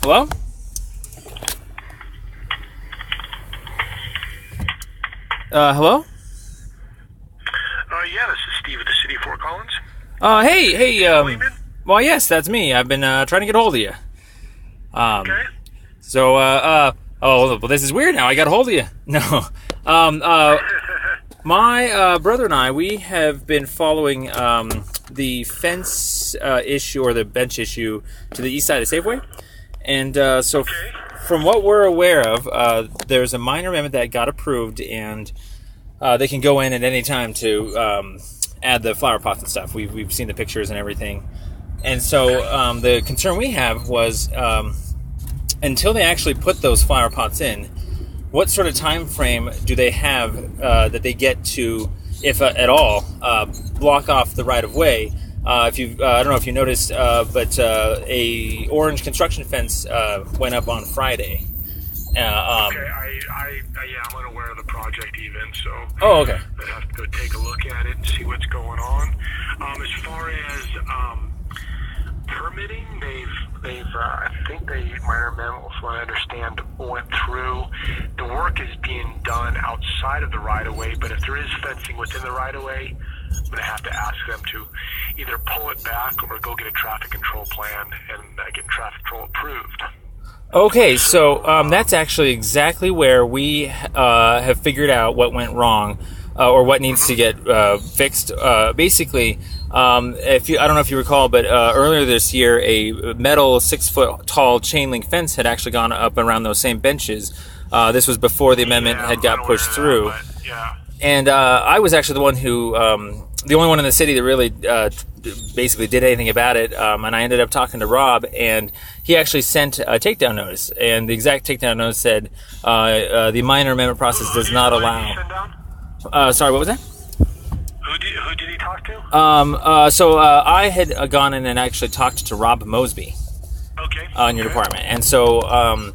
Hello? Hello? Yeah, this is Steve at the City of Fort Collins. Hey, Lehman? well, yes, that's me. I've been, trying to get a hold of you. Okay. So, oh, well, this is weird now. I got a hold of you. No. My brother and I, we have been following, the fence, issue or the bench issue to the east side of Safeway. And, so Okay. from what we're aware of, there's a minor amendment that got approved, and they can go in at any time to add the flower pots and stuff. We've seen the pictures and everything. And so the concern we have was until they actually put those flower pots in, what sort of time frame do they have that they get to, if at all, block off the right of way? If you, I don't know if you noticed, but a orange construction fence went up on Friday. Okay, I'm unaware of the project even, so Oh, okay. I'd have to go take a look at it and see what's going on. As far as permitting, they've I think they minor amendment, from what I understand, went through. The work is being done outside of the right-of-way, but if there is fencing within the right-of-way, I'm going to have to ask them to either pull it back or go get a traffic control plan and get traffic control approved. Okay, so that's actually exactly where we have figured out what went wrong, or what needs to get fixed. Basically, if you, I don't know if you recall, but earlier this year, a metal 6-foot tall chain link fence had actually gone up around those same benches. This was before the amendment had got pushed through. Yeah. And I was actually the one who, the only one in the city that really basically did anything about it. And I ended up talking to Rob, and he actually sent a takedown notice. And the exact takedown notice said the minor amendment process does not allow. Sorry, what was that? Who did he talk to? So I had gone in and actually talked to Rob Mosby. Okay. In your department. And so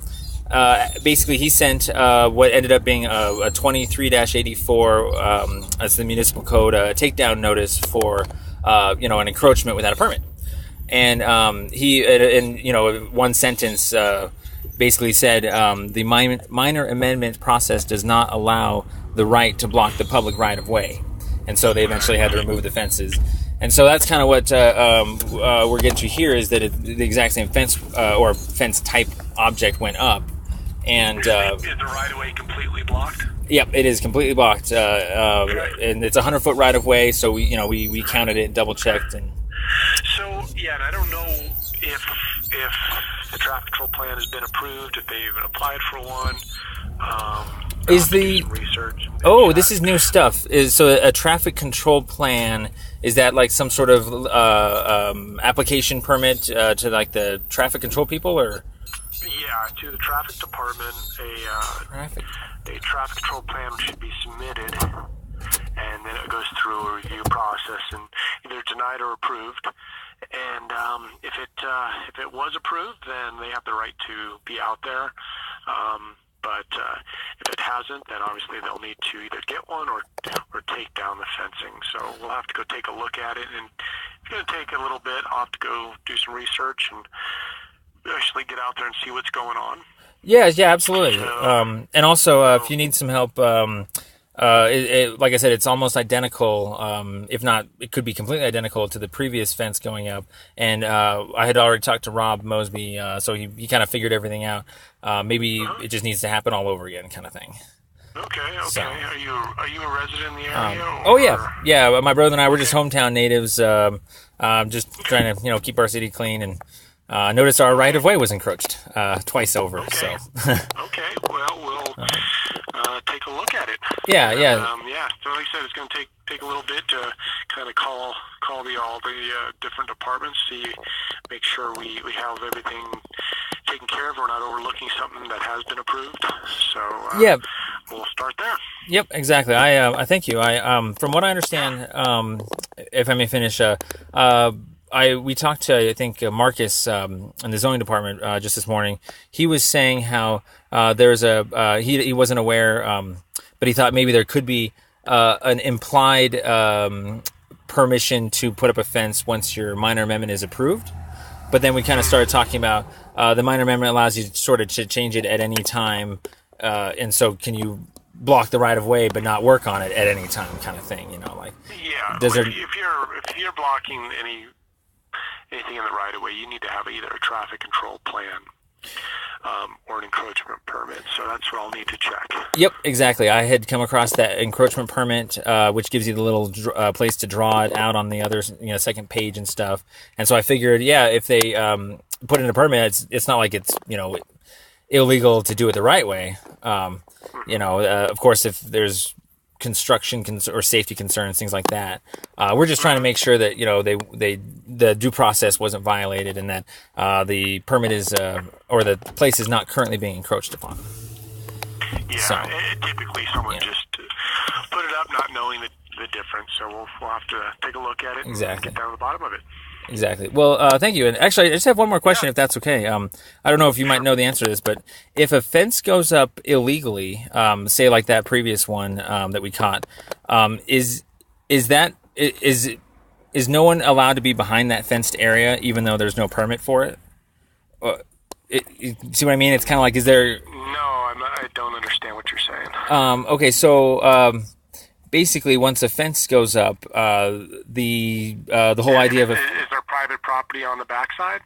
basically he sent what ended up being a 23-84, that's the municipal code, takedown notice for an encroachment without a permit. And he, in one sentence, basically said the minor amendment process does not allow the right to block the public right of way. And so they eventually had to remove the fences. And so that's kind of what we're getting to here, is that the exact same fence or fence type object went up. And is the right-of-way completely blocked? Yep, it is completely blocked. And it's a 100-foot right-of-way, so we counted it, double-checked. And so, yeah, and I don't know if the traffic control plan has been approved, if they even applied for one. Is the research? This is new stuff. So a traffic control plan, is that like some sort of application permit to like the traffic control people, or? Yeah, to the traffic department, a traffic control plan should be submitted, and then it goes through a review process and either denied or approved. And if it was approved, then they have the right to be out there. But if it hasn't, then obviously they'll need to either get one or take down the fencing. So we'll have to go take a look at it. And it's going to take a little bit. I'll have to go do some research and actually get out there and see what's going on. Yeah, absolutely. And also, if you need some help, like I said, it's almost identical. If not, it could be completely identical to the previous fence going up. And I had already talked to Rob Mosby, so he kind of figured everything out. Maybe it just needs to happen all over again, kind of thing. Okay. So, are you a resident in the area? Yeah. My brother and I were just hometown natives, just trying to keep our city clean, and noticed our right of way was encroached twice over. Okay. So. Okay. Well, we'll take a look at it. Yeah. So like I said, it's going to take a little bit to kind of call all the different departments, make sure we have everything taken care of. We're not overlooking something that has been approved. So we'll start there. Yep, exactly. I thank you. From what I understand, if I may finish, we talked to, I think, Marcus in the zoning department just this morning. He was saying how there's he wasn't aware, but he thought maybe there could be an implied permission to put up a fence once your minor amendment is approved. but then we kind of started talking about the minor amendment allows you sort of to change it at any time, and so can you block the right of way but not work on it at any time, kind of thing, like. Yeah. Does if you're blocking anything in the right of way, you need to have either a traffic control plan or an encroachment permit. So that's what I'll need to check. Yep, exactly. I had come across that encroachment permit, which gives you the little place to draw it out on the other, second page and stuff. And so I figured, if they put in a permit, it's not like it's illegal to do it the right way. Of course, if there's construction or safety concerns, things like that, we're just trying to make sure that the due process wasn't violated, and that the permit is or the place is not currently being encroached upon. Yeah, so, typically someone just put it up not knowing the difference. So we'll have to take a look at it and get down to the bottom of it. Exactly. Well, thank you. And actually, I just have one more question, if that's okay. I don't know if you might know the answer to this, but if a fence goes up illegally, say like that previous one that we caught, is no one allowed to be behind that fenced area, even though there's no permit for it? See what I mean? It's kind of like, is there? No, I don't understand what you're saying. Okay, so. Basically, once a fence goes up, the whole idea of is there private property on the backside?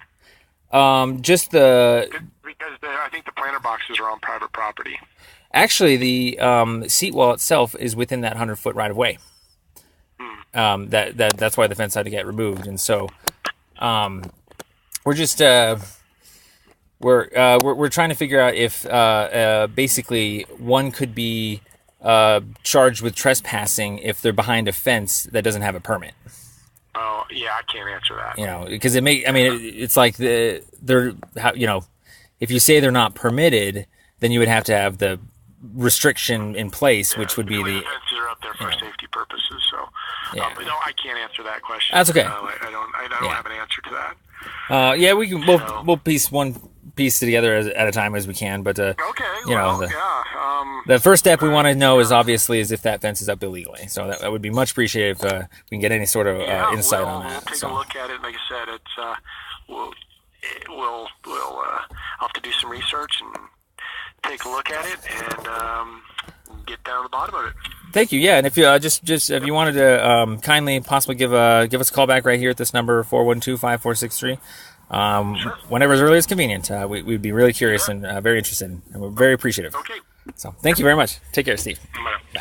Just the because I think the planter boxes are on private property. Actually, the seat wall itself is within that 100-foot right of way. That's why the fence had to get removed, and so we're just we're trying to figure out if basically one could be charged with trespassing if they're behind a fence that doesn't have a permit. Oh, yeah, I can't answer that. Because it's like if you say they're not permitted, then you would have to have the restriction in place, which would be the fences are up there for safety purposes. So, no, I can't answer that question. That's okay. I don't have an answer to that. We can. We'll piece one piece together at a time as we can, but the first step we want to know is if that fence is up illegally. So that would be much appreciated if we can get any sort of insight on that. We'll take a look at it. Like I said, it's we'll have to do some research and take a look at it and get down to the bottom of it. Thank you. Yeah, and if you if you wanted to kindly possibly give us a call back right here at this number 412-5463. Sure. Whenever as early as convenient. We'd be really curious and very interested, and we're very appreciative. Okay. So thank you very much. Take care, Steve. Bye.